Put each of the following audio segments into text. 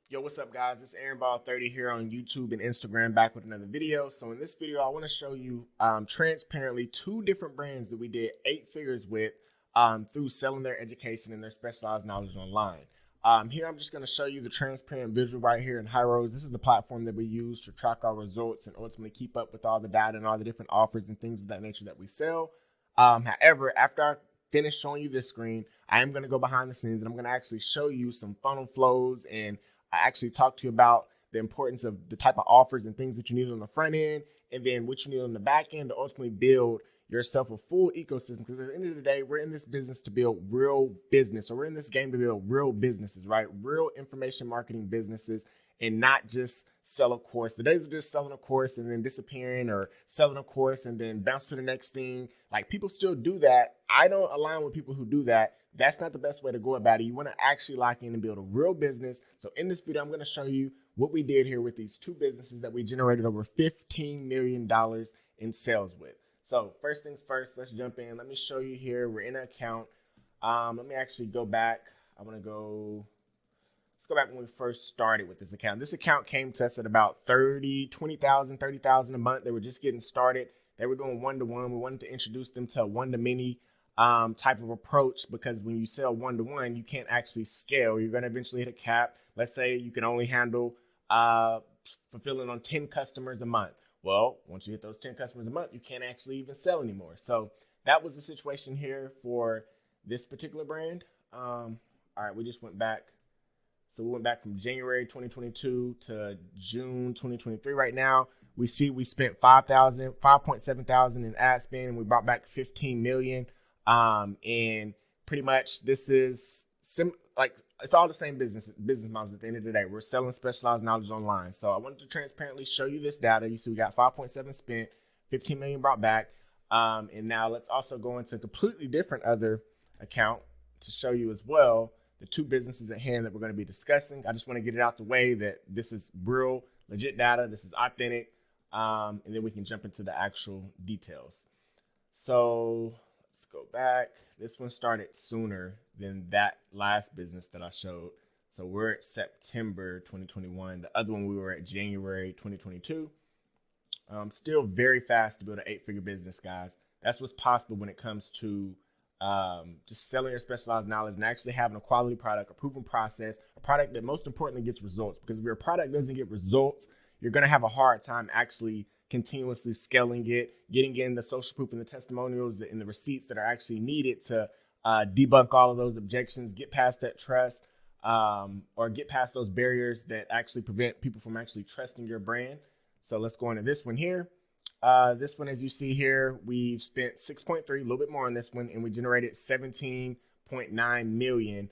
Yo, what's up, guys? It's AaronBall30 here on YouTube and Instagram, back with another video. So in this video, I want to show you transparently two different brands that we did 8 figures with through selling their education and their specialized knowledge online. Here, I'm just going to show you the transparent visual right here in Hyros. This is the platform that we use to track our results and ultimately keep up with all the data and all the different offers and things of that nature that we sell. However, after I finish showing you this screen, I am going to go behind the scenes and I'm going to actually show you some funnel flows, and I actually talk to you about the importance of the type of offers and things that you need on the front end, and then what you need on the back end to ultimately build yourself a full ecosystem. Because at the end of the day, we're in this business to build real business, or we're in this game to build real businesses, right? Real information marketing businesses, and not just sell a course. The days of just selling a course and then disappearing, or selling a course and then bounce to the next thing. Like, people still do that. I don't align with people who do that. That's not the best way to go about it. You want to actually lock in and build a real business. So in this video, I'm going to show you what we did here with these two businesses that we generated over $15 million in sales with. So first things first, let's jump in. Let me show you here. We're in an account. Let me actually go back. Let's go back when we first started with this account. This account came to us at about 20,000, 30,000 a month. They were just getting started. They were doing one-to-one. We wanted to introduce them to a one-to-many type of approach, because when you sell one-to-one, you can't actually scale. You're going to eventually hit a cap. Let's say you can only handle fulfilling on 10 customers a month. Well, once you hit those 10 customers a month, you can't actually even sell anymore. So that was the situation here for this particular brand. All right, we just went back. So we went back from January 2022 to June 2023 right now. We see we spent 5.7 thousand in ad spend, and we brought back 15 million. And pretty much this is it's all the same business models at the end of the day. We're selling specialized knowledge online. So I wanted to transparently show you this data. You see we got 5.7 spent, 15 million brought back. And now let's also go into a completely different other account to show you as well the two businesses at hand that we're going to be discussing. I just want to get it out the way that this is real, legit data. This is authentic. And then we can jump into the actual details. So let's go back. This one started sooner than that last business that I showed. So we're at September 2021. The other one we were at January 2022. Still very fast to build an 8-figure business, guys. That's what's possible when it comes to just selling your specialized knowledge and actually having a quality product, a proven process, a product that most importantly gets results. Because if your product doesn't get results, you're going to have a hard time actually continuously scaling it, getting in the social proof and the testimonials and the receipts that are actually needed to debunk all of those objections, get past that trust, or get past those barriers that actually prevent people from actually trusting your brand. So let's go into this one here. This one, as you see here, we've spent 6.3, a little bit more on this one, and we generated 17.9 million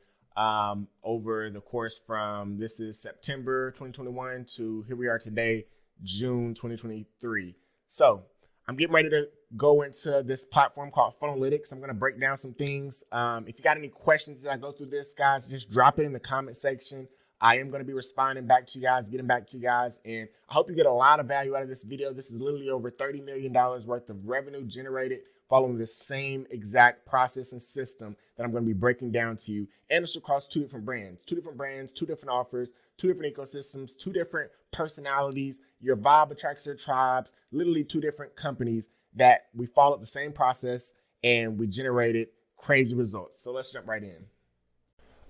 over the course from, this is September 2021 to here we are today, June 2023. So I'm getting ready to go into this platform called Funnelytics. I'm going to break down some things. If you got any questions as I go through this, guys, just drop it in the comment section. I am going to be responding back to you guys, getting back to you guys, and I hope you get a lot of value out of this video. This is literally over $30 million worth of revenue generated following the same exact process and system that I'm going to be breaking down to you. And it's across two different brands, two different offers, two different ecosystems, two different personalities. Your vibe attracts your tribes, literally two different companies that we followed the same process and we generated crazy results. So let's jump right in.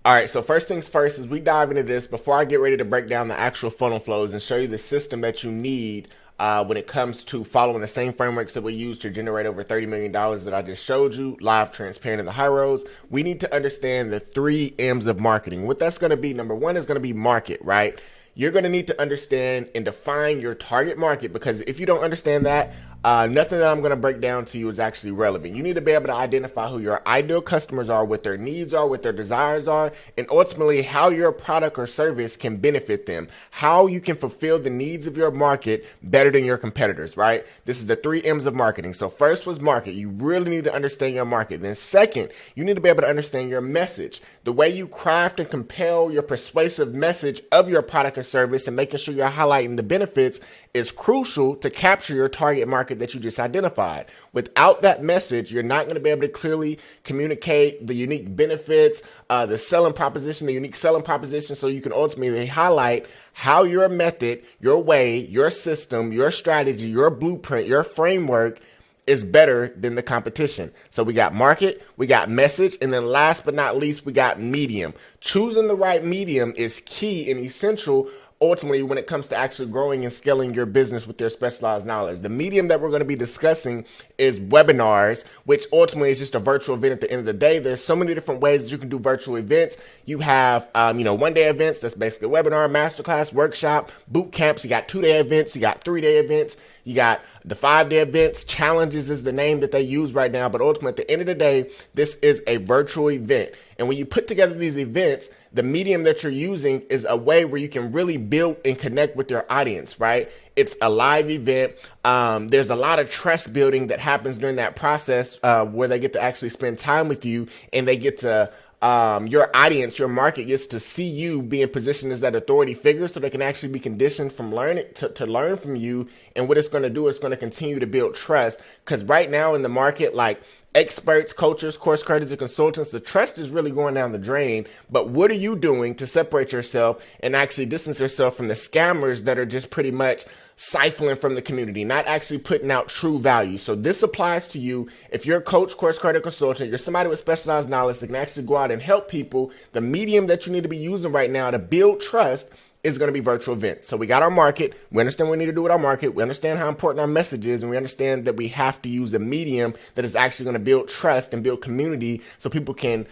All right, so first things first, as we dive into this, before I get ready to break down the actual funnel flows and show you the system that you need when it comes to following the same frameworks that we use to generate over $30 million that I just showed you, live, transparent, in the high roads, we need to understand the 3 M's of marketing. What that's going to be, number one, is going to be market, right? You're going to need to understand and define your target market, because if you don't understand that, nothing that I'm going to break down to you is actually relevant. You need to be able to identify who your ideal customers are, what their needs are, what their desires are, and ultimately how your product or service can benefit them, how you can fulfill the needs of your market better than your competitors, right? This is the 3 M's of marketing. So first was market. You really need to understand your market. Then second, you need to be able to understand your message, the way you craft and compel your persuasive message of your product or service, and making sure you're highlighting the benefits is crucial to capture your target market market that you just identified. Without that message, you're not going to be able to clearly communicate the unique benefits, the selling proposition, the unique selling proposition, so you can ultimately highlight how your method, your way, your system, your strategy, your blueprint, your framework is better than the competition. So we got market, we got message, and then last but not least, we got medium. Choosing the right medium is key and essential ultimately when it comes to actually growing and scaling your business with your specialized knowledge. The medium that we're going to be discussing is webinars, which ultimately is just a virtual event at the end of the day. There's so many different ways that you can do virtual events. You have, one-day events. That's basically a webinar, masterclass, workshop, boot camps. You got 2-day events. You got 3-day events. You got the 5-day events. Challenges is the name that they use right now. But ultimately, at the end of the day, this is a virtual event. And when you put together these events, the medium that you're using is a way where you can really build and connect with your audience, right? It's a live event. There's a lot of trust building that happens during that process where they get to actually spend time with you, and they get to your audience, your market gets to see you being positioned as that authority figure, so they can actually be conditioned from learning to learn from you. And what it's going to do is going to continue to build trust, because right now in the market, like experts, coaches, course creators, and consultants, the trust is really going down the drain. But what are you doing to separate yourself and actually distance yourself from the scammers that are just pretty much siphoning from the community, not actually putting out true value? So this applies to you. If you're a coach, course creator, consultant, you're somebody with specialized knowledge that can actually go out and help people, the medium that you need to be using right now to build trust is going to be virtual events. So we got our market. We understand what we need to do with our market. We understand how important our message is, and we understand that we have to use a medium that is actually going to build trust and build community, so people can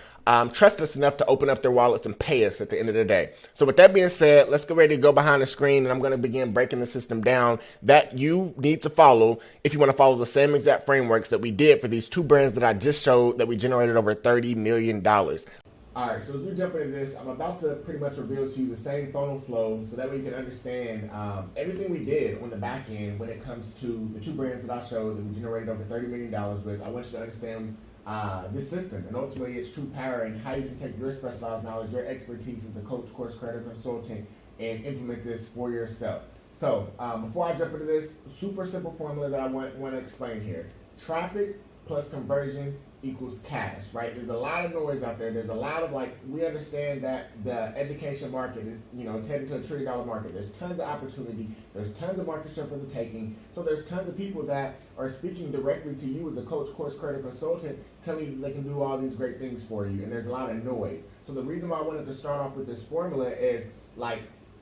trust us enough to open up their wallets and pay us at the end of the day. So with that being said, let's get ready to go behind the screen, and I'm going to begin breaking the system down that you need to follow if you want to follow the same exact frameworks that we did for these 2 brands that I just showed that we generated over $30 million. All right, so as we jump into this, I'm about to pretty much reveal to you the same funnel flow so that we can understand everything we did on the back end when it comes to the 2 brands that I showed that we generated over $30 million with. I want you to understand this system and ultimately its true power, and how you can take your specialized knowledge, your expertise as a coach, course creator, consultant, and implement this for yourself. So before I jump into this, super simple formula that I want to explain here. Traffic plus conversion equals cash, right? There's a lot of noise out there. There's a lot of, we understand that the education market is, it's headed to $1 trillion market. There's tons of opportunity. There's tons of market share for the taking. So there's tons of people that are speaking directly to you as a coach, course creator, consultant, telling you that they can do all these great things for you. And there's a lot of noise. So the reason why I wanted to start off with this formula is,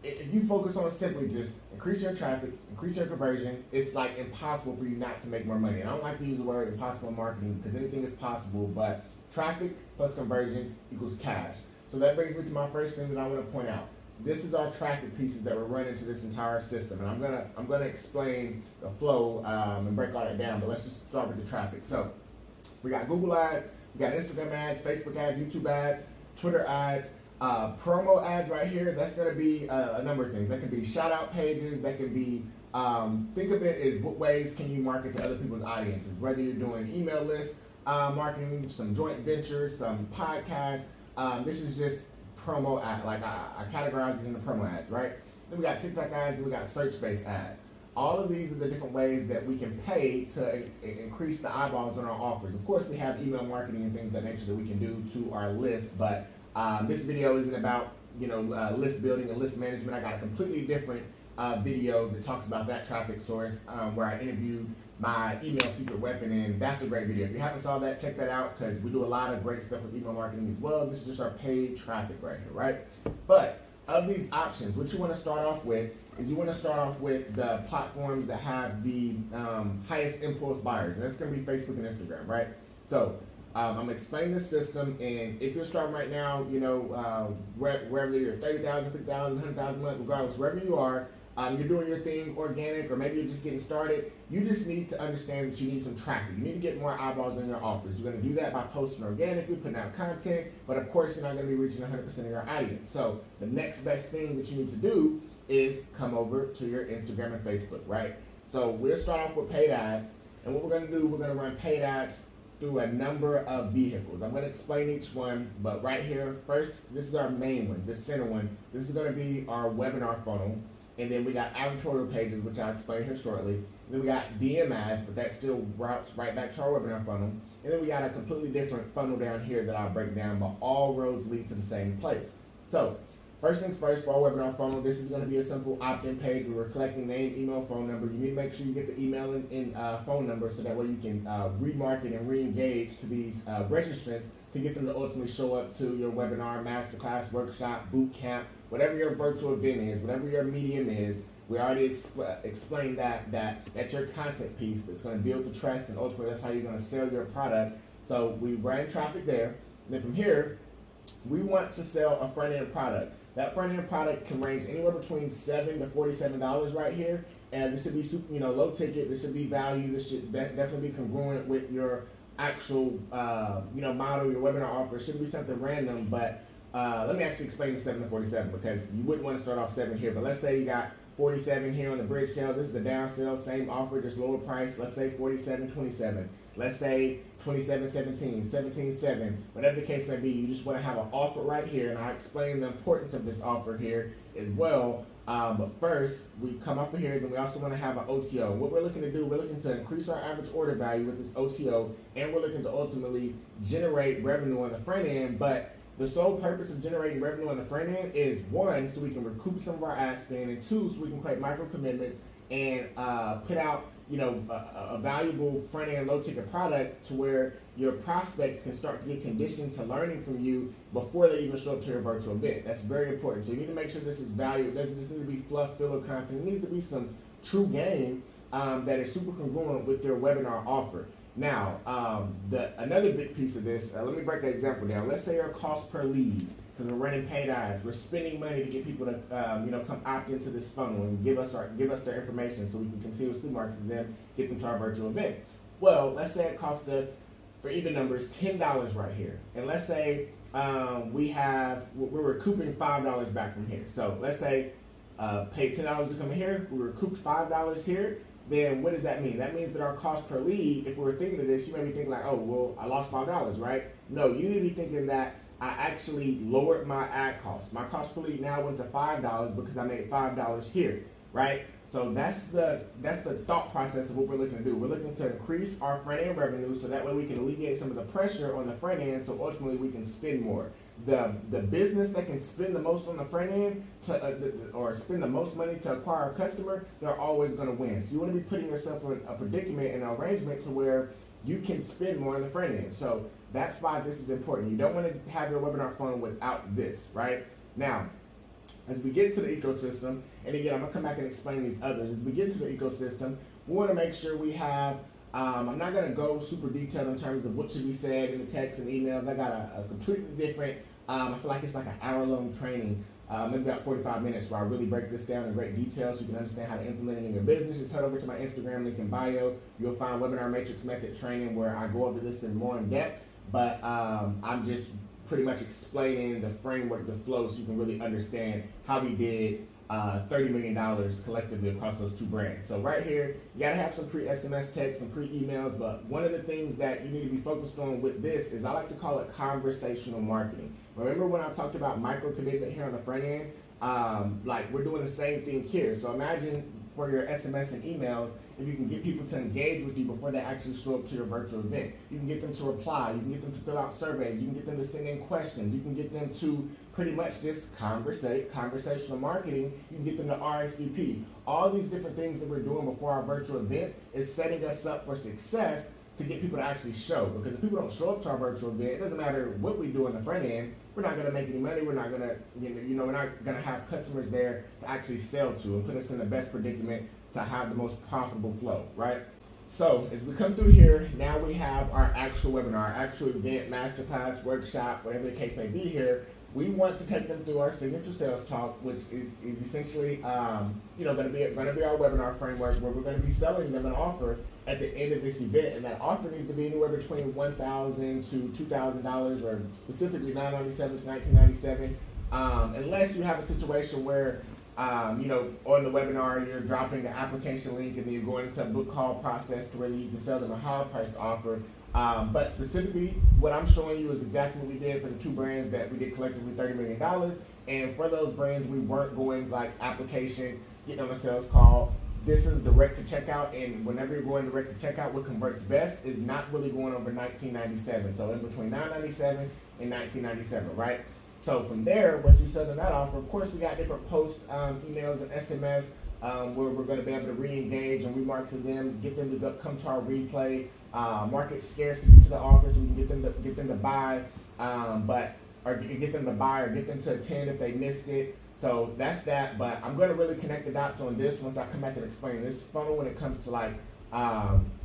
if you focus on simply just increase your traffic, increase your conversion, it's impossible for you not to make more money. And I don't like to use the word impossible in marketing, because anything is possible, but traffic plus conversion equals cash. So that brings me to my first thing that I want to point out. This is our traffic pieces that we're running to this entire system. And I'm gonna explain the flow and break all that down, but let's just start with the traffic. So we got Google ads, we got Instagram ads, Facebook ads, YouTube ads, Twitter ads, promo ads right here. That's going to be a number of things. That could be shout out pages. That could be, think of it as what ways can you market to other people's audiences, whether you're doing email list marketing, some joint ventures, some podcasts. This is just promo ad, I categorize it into promo ads, right? Then we got TikTok ads, and we got search-based ads. All of these are the different ways that we can pay to increase the eyeballs on our offers. Of course, we have email marketing and things of that nature that we can do to our list, but this video isn't about list building and list management. I got a completely different video that talks about that traffic source where I interviewed my email secret weapon, and that's a great video. If you haven't saw that, check that out, because we do a lot of great stuff with email marketing as well. This is just our paid traffic right here, right? But of these options, what you want to start off with is you want to start off with the platforms that have the highest impulse buyers, and that's going to be Facebook and Instagram, right? So I'm explaining the system, and if you're starting right now, wherever you're 30,000, 50,000, 100,000 a month, regardless, wherever you are, you're doing your thing organic, or maybe you're just getting started, you just need to understand that you need some traffic. You need to get more eyeballs on your offers. You're going to do that by posting organically, putting out content, but of course you're not going to be reaching 100% of your audience. So the next best thing that you need to do is come over to your Instagram and Facebook, right? So we'll start off with paid ads, and what we're going to do, we're going to run paid ads through a number of vehicles. I'm going to explain each one, but right here, first, this is our main one, this center one. This is going to be our webinar funnel. And then we got advertorial pages, which I'll explain here shortly. And then we got DM ads, but that still routes right back to our webinar funnel. And then we got a completely different funnel down here that I'll break down, but all roads lead to the same place. So first things first, for our webinar funnel, this is going to be a simple opt-in page where we're collecting name, email, phone number. You need to make sure you get the email and phone number so that way you can remarket and re-engage to these registrants to get them to ultimately show up to your webinar, masterclass, workshop, boot camp, whatever your virtual event is, whatever your medium is. We already explained that's your content piece that's going to build the trust, and ultimately that's how you're going to sell your product. So we ran traffic there. And then from here, we want to sell a front-end product. That front-end product can range anywhere between $7 to $47 right here. And this should be super, low ticket. This should be value. This should definitely be congruent with your actual, model, your webinar offer. It shouldn't be something random, but let me actually explain the 7 to 47 because you wouldn't want to start off 7 here. But let's say you got 47 here on the bridge sale. This is a down sale, same offer, just lower price. Let's say 47.27. Let's say 27.17, 17.7, whatever the case may be. You just want to have an offer right here, and I explain the importance of this offer here as well. But first, we come off of here, then we also want to have an OTO. What we're looking to do, we're looking to increase our average order value with this OTO, and we're looking to ultimately generate revenue on the front end. But the sole purpose of generating revenue on the front end is, one, so we can recoup some of our ad spend, and two, so we can create micro commitments and put out a valuable front-end low-ticket product to where your prospects can start to get conditioned to learning from you before they even show up to your virtual event. That's very important. So you need to make sure this is valuable. It doesn't just need to be fluff, filler content. It needs to be some true game that is super congruent with your webinar offer. Now, another big piece of this, let me break an example down. Let's say our cost per lead, because we're running paid ads. We're spending money to get people to, come opt into this funnel and give us their information so we can continuously market to them, get them to our virtual event. Well, let's say it cost us, for even numbers, $10 right here. And let's say we're recouping $5 back from here. So let's say paid $10 to come in here, we recouped $5 here. Then what does that mean? That means that our cost per lead, if we were thinking of this, you may be thinking like, oh, well, I lost $5, right? No, you need to be thinking that I actually lowered my ad cost. My cost per lead now went to $5 because I made $5 here, right? So that's the thought process of what we're looking to do. We're looking to increase our front end revenue so that way we can alleviate some of the pressure on the front end, so ultimately we can spend more. The business that can spend the most on the front end or spend the most money to acquire a customer, they're always going to win. So you want to be putting yourself in a predicament and an arrangement to where you can spend more on the front end. So that's why this is important. You don't want to have your webinar funnel without this, right? Now, as we get into the ecosystem, and again, I'm going to come back and explain these others. As we get into the ecosystem, we want to make sure we have, I'm not going to go super detailed in terms of what should be said in the text and emails. I got a completely different, I feel like it's like an hour-long training, maybe about 45 minutes, where I really break this down in great detail so you can understand how to implement it in your business. Just head over to my Instagram link in bio. You'll find Webinar Matrix Method training where I go over this in more in depth, but I'm just pretty much explaining the framework, the flow, so you can really understand how we did $30 million collectively across those two brands. So right here, you gotta have some pre-SMS texts and pre-emails, but one of the things that you need to be focused on with this is I like to call it conversational marketing. Remember when I talked about micro commitment here on the front end? Like we're doing the same thing here. So imagine for your SMS and emails, if you can get people to engage with you before they actually show up to your virtual event. You can get them to reply, you can get them to fill out surveys, you can get them to send in questions, you can get them to pretty much just conversational marketing, you can get them to RSVP. All these different things that we're doing before our virtual event is setting us up for success to get people to actually show. Because if people don't show up to our virtual event, it doesn't matter what we do on the front end, we're not gonna make any money, we're not gonna, we're not gonna have customers there to actually sell to and put us in the best predicament to have the most profitable flow, right? So as we come through here, now we have our actual webinar, our actual event, masterclass, workshop, whatever the case may be here. We want to take them through our signature sales talk, which is essentially, going to be our webinar framework where we're going to be selling them an offer at the end of this event, and that offer needs to be anywhere between $1,000 to $2,000, or specifically $997 to $1997, unless you have a situation where on the webinar, you're dropping the application link and then you're going into a book call process to where you can sell them a higher priced offer. But specifically, what I'm showing you is exactly what we did for the two brands that we did collectively $30 million. And for those brands, we weren't going like application, getting on a sales call. This is direct to checkout, and whenever you're going direct to checkout, what converts best is not really going over $19.97. So in between $9.97 and $19.97, right? So from there, once you send them that offer, of course, we got different posts, emails, and SMS where we're going to be able to re-engage and remarket them, get them to come to our replay, market scarcity to the offer so we can get them to buy, or get them to buy or get them to attend if they missed it. So that's that, but I'm going to really connect the dots on this once I come back and explain this funnel when it comes to like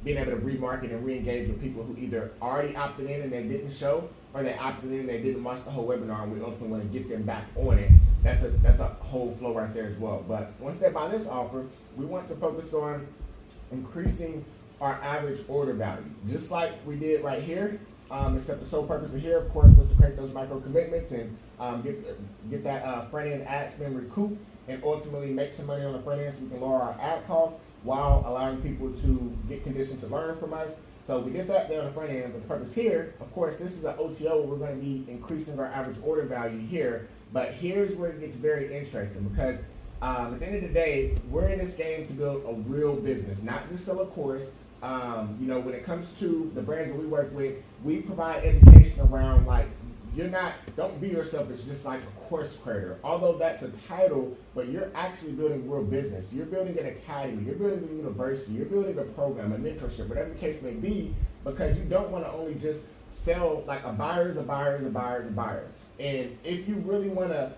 being able to remarket and re-engage with people who either already opted in and they didn't show, or they opted in and they didn't watch the whole webinar, and we ultimately want to get them back on it. That's a whole flow right there as well. But once they buy this offer, we want to focus on increasing our average order value, just like we did right here. Except the sole purpose of here, of course, was to create those micro commitments and get that front end ad spend recouped, and ultimately make some money on the front end so we can lower our ad costs while allowing people to get conditioned to learn from us. So we did that there on the front end, but the purpose here, of course, this is an OTO. We're going to be increasing our average order value here, but here's where it gets very interesting, because at the end of the day, we're in this game to build a real business, not just sell a course. When it comes to the brands that we work with, we provide education around, like, don't view yourself as just like a course creator, although that's a title, but you're actually building real business. You're building an academy, you're building a university, you're building a program, a mentorship, whatever the case may be, because you don't want to only just sell like a buyer is a buyer is a buyer is a buyer. And if you really want to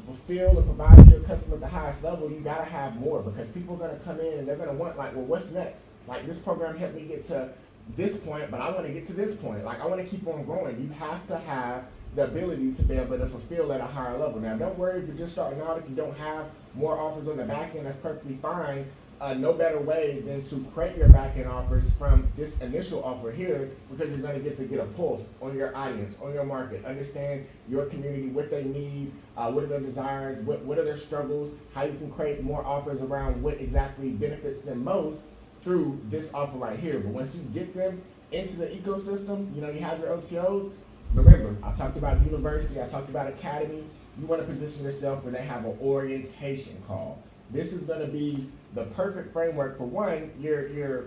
fulfill and provide to your customer at the highest level, you got to have more, because people are going to come in and they're going to want, like, well, what's next? Like, this program helped me get to this point, but I want to get to this point. Like, I want to keep on growing. You have to have the ability to be able to fulfill at a higher level. Now, don't worry if you're just starting out, if you don't have more offers on the back end, that's perfectly fine. No better way than to create your back end offers from this initial offer here, because you're going to get a pulse on your audience, on your market, understand your community, what they need, what are their desires, what are their struggles, how you can create more offers around what exactly benefits them most through this offer right here. But once you get them into the ecosystem, you have your OTOs. Remember, I talked about university, I talked about academy. You want to position yourself where they have an orientation call. This is going to be the perfect framework for one. You're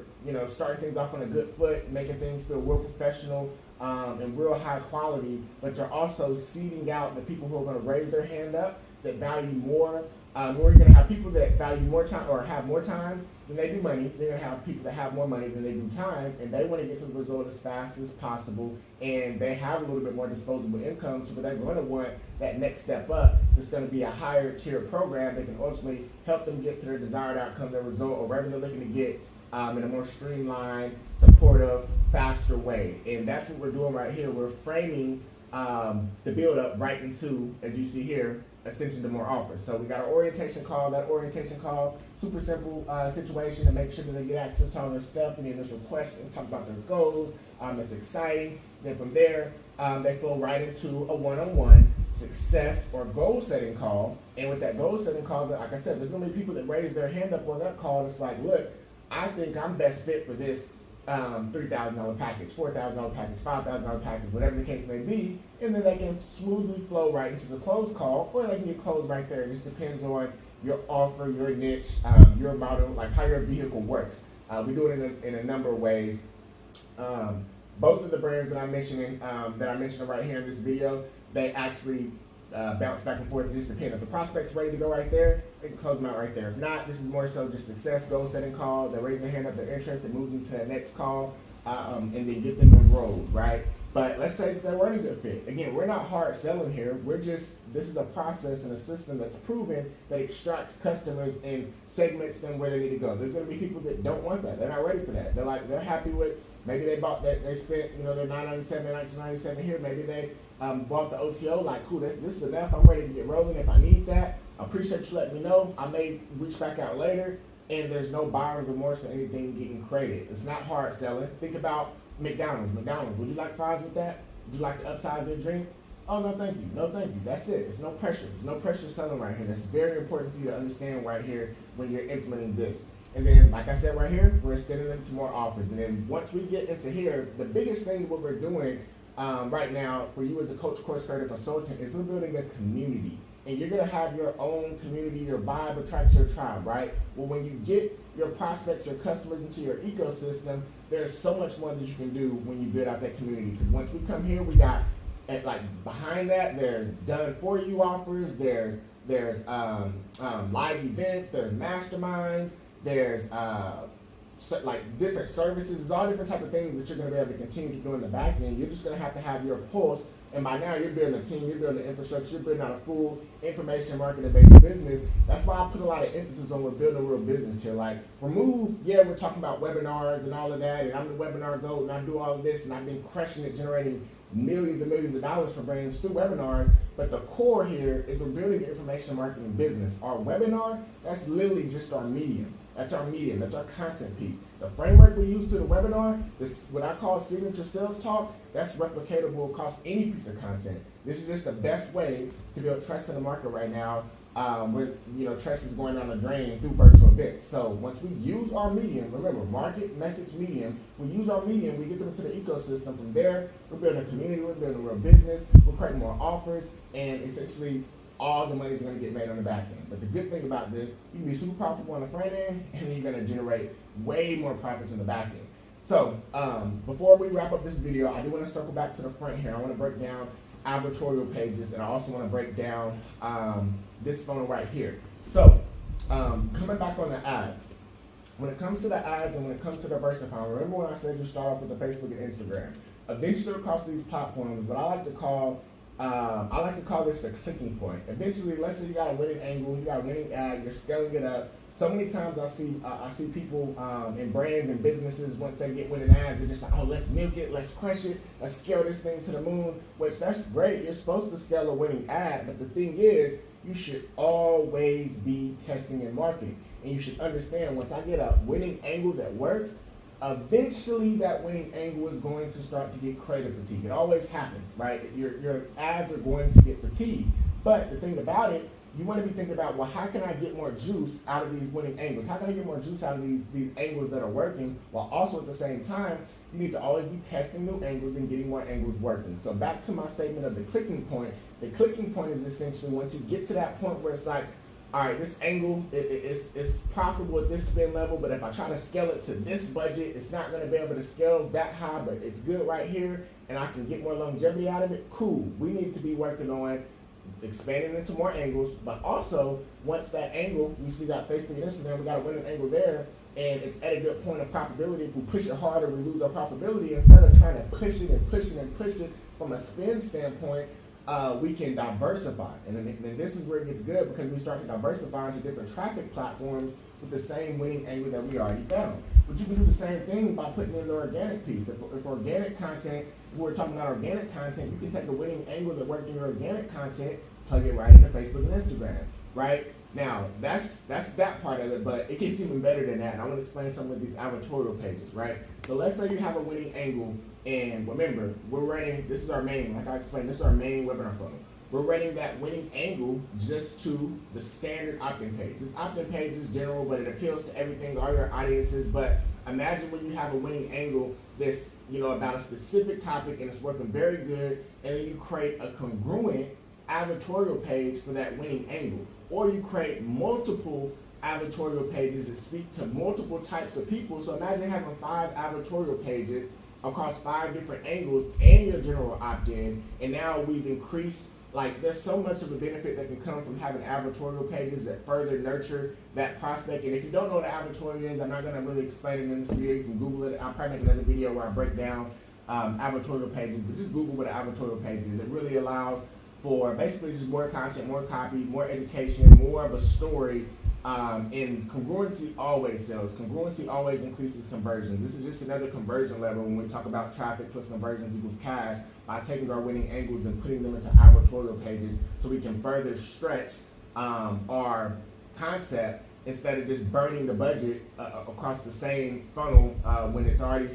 starting things off on a good foot, making things feel real professional and real high quality, but you're also seeding out the people who are going to raise their hand up, that value more. Or you're going to have people that value more time or have more time than they do money. You're going to have people that have more money than they do time, and they want to get to the result as fast as possible, and they have a little bit more disposable income, so they're going to want that next step up. It's going to be a higher tier program that can ultimately help them get to their desired outcome, their result, or whatever they're looking to get in a more streamlined, supportive, faster way. And that's what we're doing right here. We're framing the build up right into, as you see here, ascension to more offers. So we got an orientation call. That orientation call, super simple situation to make sure that they get access to all their stuff and the initial questions, talk about their goals. It's exciting. Then from there, they flow right into a one-on-one success or goal setting call. And with that goal setting call, like I said, there's going to be people that raise their hand up on that call. It's like, look, I think I'm best fit for this $3,000 package, $4,000 package, $5,000 package, whatever the case may be, and then they can smoothly flow right into the close call, or they can get closed right there. It just depends on your offer, your niche, your model, like how your vehicle works. We do it in a number of ways. Both of the brands that I'm mentioning right here in this video, they actually bounce back and forth. It just depends. If the prospect's ready to go right there, they can close them out right there. If not, this is more so just success, goal setting call. They raise their hand up, their interest, they move them to that next call, and then get them enrolled, right? But let's say that they weren't a good fit. Again, we're not hard selling here. This is a process and a system that's proven that extracts customers and segments them where they need to go. There's going to be people that don't want that. They're not ready for that. They're happy with, maybe they bought that, they spent, their $997, $1997 here. Maybe they bought the OTO, like, cool, this is enough. I'm ready to get rolling if I need that. I appreciate you letting me know. I may reach back out later, and there's no buyer's remorse or anything getting created. It's not hard selling. Think about McDonald's. Would you like fries with that? Would you like to upsize your drink? Oh, no, thank you. No, thank you. That's it. It's no pressure. There's no pressure selling right here. That's very important for you to understand right here when you're implementing this. And then, like I said right here, we're sending them to more offers. And then once we get into here, the biggest thing what we're doing right now for you as a coach, course creator, consultant is we're building a community. and you're gonna have your own community, your vibe attracts your tribe, right? Well, when you get your prospects, your customers into your ecosystem, there's so much more that you can do when you build out that community. Because once we come here, we got behind that, there's done for you offers, there's live events, there's masterminds, there's different services. There's all different type of things that you're going to be able to continue to do in the back end. You're just going to have your pulse, and by now you're building a team, you're building the infrastructure, you're building out a full information marketing based business. That's why I put a lot of emphasis on we're building a real business here. Like, we're talking about webinars and all of that, and I'm the webinar goat, and I do all of this, and I've been crushing it, generating millions and millions of dollars for brands through webinars. But the core here is we're building an information marketing business. Our webinar, that's literally just our medium. That's our medium, that's our content piece. The framework we use to the webinar, this what I call signature sales talk, that's replicatable across any piece of content. This is just the best way to build trust in the market right now, where trust is going down the drain through virtual events. So once we use our medium, remember, market, message, medium, we use our medium, we get them into the ecosystem. From there, we're building a community, we're building a real business, we're creating more offers, and essentially all the money is going to get made on the back end. But the good thing about this, you can be super profitable on the front end, and then you're going to generate way more profits on the back end. So before we wrap up this video, I do want to circle back to the front here. I want to break down advertorial pages, and I also want to break down this funnel right here. So coming back on the ads, when it comes to the ads and when it comes to diversifying, remember when I said you start off with the Facebook and Instagram. Eventually across these platforms, what I like to call this the clicking point. Eventually, let's say you got a winning angle, you got a winning ad, you're scaling it up. So many times I see people in brands and businesses, once they get winning ads, they're just like, oh, let's milk it, let's crush it, let's scale this thing to the moon, which that's great. You're supposed to scale a winning ad, but the thing is, you should always be testing and marketing. And you should understand, once I get a winning angle that works, eventually that winning angle is going to start to get creative fatigue. It always happens, right? Your ads are going to get fatigued. But the thing about it, you want to be thinking about, well, how can I get more juice out of these winning angles? How can I get more juice out of these angles that are working, while also at the same time, you need to always be testing new angles and getting more angles working. So back to my statement of the clicking point. The clicking point is essentially once you get to that point where it's like, all right, this angle it's profitable at this spend level, but if I try to scale it to this budget, it's not going to be able to scale that high, but it's good right here, and I can get more longevity out of it. Cool. We need to be working on expanding into more angles, but also once that angle, you see that Facebook and Instagram, we got a winning angle there, and it's at a good point of profitability. If we push it harder, we lose our profitability. Instead of trying to push it and push it and push it from a spend standpoint, we can diversify. And then this is where it gets good, because we start to diversify into different traffic platforms with the same winning angle that we already found. But you can do the same thing by putting in the organic piece. If organic content, if we're talking about organic content, you can take a winning angle that worked in your organic content, plug it right into Facebook and Instagram, right? Now, that's that part of it, but it gets even better than that. And I want to explain some of these advertorial pages, right? So let's say you have a winning angle, and remember, we're running, this is our main, like I explained, this is our main webinar funnel. We're running that winning angle just to the standard opt-in page. This opt-in page is general, but it appeals to everything, all your audiences. But imagine when you have a winning angle that's, about a specific topic and it's working very good, and then you create a congruent advertorial page for that winning angle. Or you create multiple advertorial pages that speak to multiple types of people. So imagine having 5 advertorial pages across 5 different angles and your general opt-in, and now we've increased, there's so much of a benefit that can come from having advertorial pages that further nurture that prospect. And if you don't know what an advertorial is, I'm not going to really explain it in this video. You can Google it. I'll probably make another video where I break down advertorial pages, but just Google what an advertorial page is. It really allows for basically just more content, more copy, more education, more of a story, and congruency always sells. Congruency always increases conversions. This is just another conversion level when we talk about traffic plus conversions equals cash, by taking our winning angles and putting them into advertorial pages so we can further stretch our concept instead of just burning the budget across the same funnel when it starts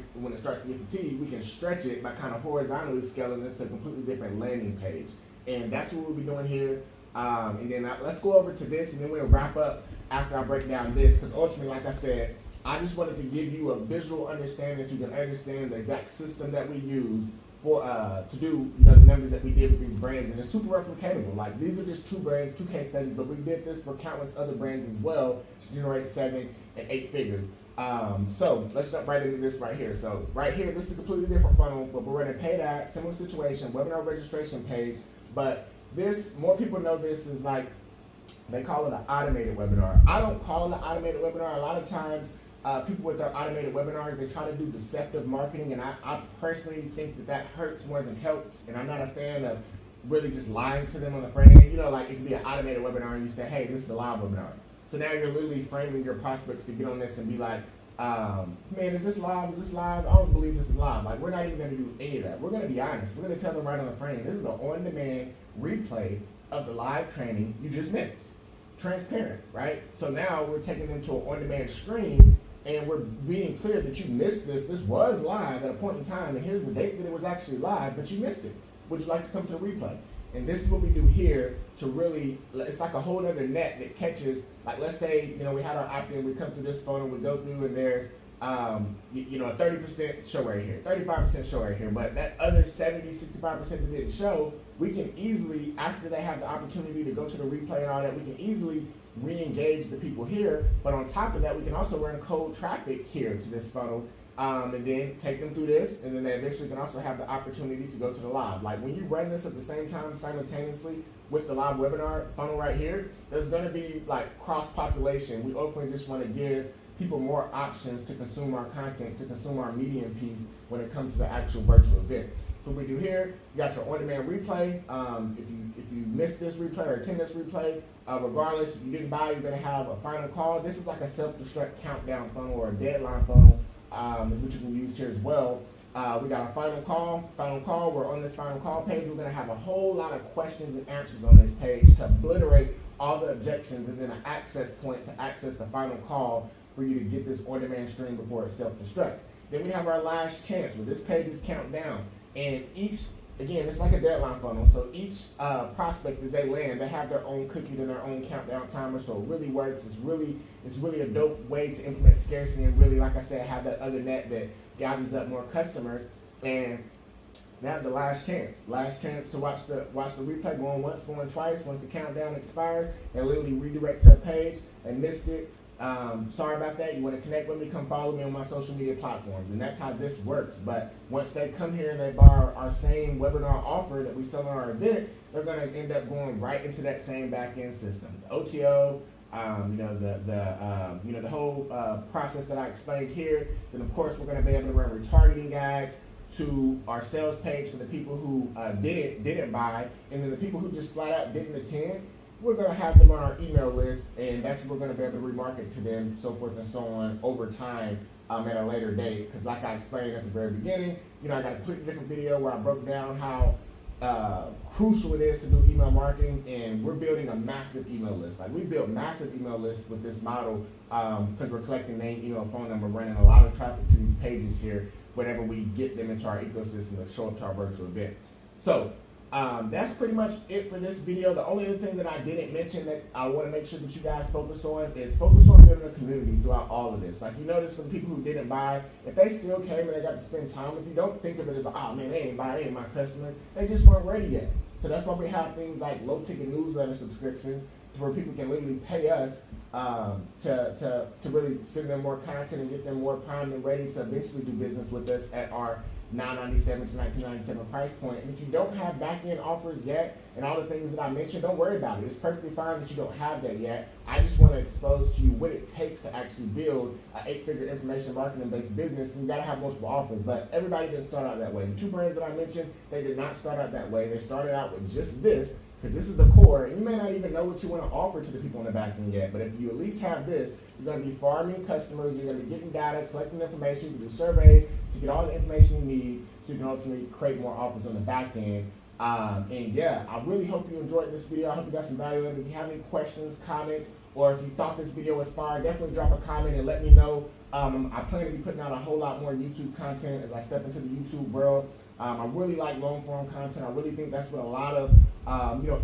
to get fatigued. We can stretch it by kind of horizontally scaling it to a completely different landing page. And that's what we'll be doing here. And then let's go over to this, and then we'll wrap up after I break down this, because ultimately, like I said, I just wanted to give you a visual understanding so you can understand the exact system that we use for to do the numbers that we did with these brands, and it's super replicatable. Like, these are just 2 brands, 2 case studies, but we did this for countless other brands as well to generate 7 and 8 figures. So let's jump right into this right here. So right here, this is a completely different funnel, but we're running paid ad, similar situation, webinar registration page. But this, more people know this is like, they call it an automated webinar. I don't call it an automated webinar. A lot of times, people with their automated webinars, they try to do deceptive marketing, and I personally think that hurts more than helps, and I'm not a fan of really just lying to them on the front end. Like, it could be an automated webinar, and you say, hey, this is a live webinar. So now you're literally framing your prospects to get on this and be like, man, is this live? Is this live? I don't believe this is live. Like, we're not even going to do any of that. We're going to be honest. We're going to tell them right on the front end, this is an on-demand replay of the live training you just missed. Transparent, right? So now we're taking them to an on-demand stream, and we're being clear that you missed this. This was live at a point in time, and here's the date that it was actually live, but you missed it. Would you like to come to the replay? And this is what we do here to really, it's like a whole other net that catches, like, let's say, we had our opt-in, we come through this funnel, we go through, and there's, a 30% show right here, 35% show right here, but that other 70, 65% that didn't show, we can easily, after they have the opportunity to go to the replay and all that, we can easily re-engage the people here. But on top of that, we can also run cold traffic here to this funnel, and then take them through this, and then they eventually can also have the opportunity to go to the live. Like, when you run this at the same time simultaneously with the live webinar funnel right here, there's going to be like cross-population. We openly just want to give people more options to consume our content, to consume our medium piece when it comes to the actual virtual event. So what we do here, you got your on-demand replay. If you missed this replay or attend this replay, regardless, if you didn't buy, you're going to have a final call. This is like a self-destruct countdown funnel or a deadline funnel, is what you can use here as well. We got a final call. We're on this final call page. We're going to have a whole lot of questions and answers on this page to obliterate all the objections, and then an access point to access the final call for you to get this on-demand stream before it self-destructs. Then we have our last chance, where this page is count down. And again, it's like a deadline funnel. So each prospect, as they land, they have their own cookie and their own countdown timer. So it really works. It's really a dope way to implement scarcity and really, like I said, have that other net that gathers up more customers. And they have the last chance to watch the replay, going once, going twice. Once the countdown expires, they literally redirect to a page. They missed it. Sorry about that. You want to connect with me, come follow me on my social media platforms. And that's how this works. But once they come here and they buy our same webinar offer that we sell on our event, they're going to end up going right into that same back-end system. The OTO, the whole process that I explained here. Then of course we're going to be able to run retargeting ads to our sales page for the people who didn't buy, and then the people who just flat out didn't attend. We're going to have them on our email list, and that's what we're going to be able to remarket to them, so forth and so on, over time at a later date. Because like I explained at the very beginning, I got a completely different video where I broke down how crucial it is to do email marketing, and we're building a massive email list. Like, we built massive email lists with this model because we're collecting name, email, phone number, running a lot of traffic to these pages here whenever we get them into our ecosystem to show up to our virtual event. So that's pretty much it for this video. The only other thing that I didn't mention that I want to make sure that you guys focus on is building a community throughout all of this. Like, you notice for the people who didn't buy, if they still came and they got to spend time with you, don't think of it as, oh man, they ain't buy, they ain't my customers. They just weren't ready yet. So that's why we have things like low ticket newsletter subscriptions, where people can literally pay us to really send them more content and get them more primed and ready to eventually do business with us at our $9.97 to $19.97 price point. And if you don't have back-end offers yet and all the things that I mentioned, don't worry about it. It's perfectly fine that you don't have that yet. I just want to expose to you what it takes to actually build an 8-figure information marketing-based business. And you got to have multiple offers, but everybody didn't start out that way. The 2 brands that I mentioned, they did not start out that way. They started out with just this, because this is the core, and you may not even know what you want to offer to the people on the back end yet, but if you at least have this, you're going to be farming customers, you're going to be getting data, collecting information, you can do surveys to get all the information you need so you can ultimately create more offers on the back end. And yeah, I really hope you enjoyed this video. I hope you got some value in it. If you have any questions, comments, or if you thought this video was fire, definitely drop a comment and let me know. I plan to be putting out a whole lot more YouTube content as I step into the YouTube world. I really like long form content. I really think that's what a lot of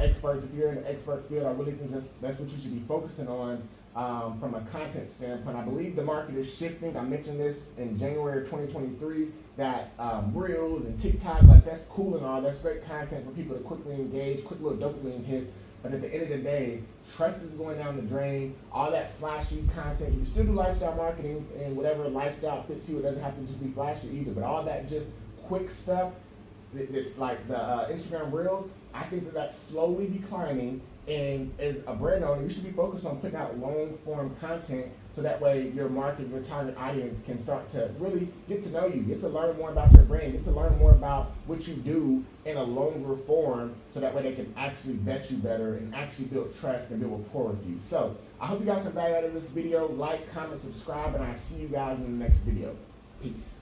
experts, if you're in the expert field, I really think that's what you should be focusing on from a content standpoint. I believe the market is shifting. I mentioned this in January of 2023 that Reels and TikTok, like that's cool and all, that's great content for people to quickly engage, quick little dopamine hits. But at the end of the day, trust is going down the drain. All that flashy content, you can still do lifestyle marketing and whatever lifestyle fits you. It doesn't have to just be flashy either. But all that just quick stuff, it's like the Instagram Reels, I think that that's slowly declining. And as a brand owner, you should be focused on putting out long form content so that way your market, your target audience can start to really get to know you, get to learn more about your brand, get to learn more about what you do in a longer form so that way they can actually vet you better and actually build trust and build rapport with you. So I hope you got some value out of this video. Like, comment, subscribe, and I'll see you guys in the next video. Peace.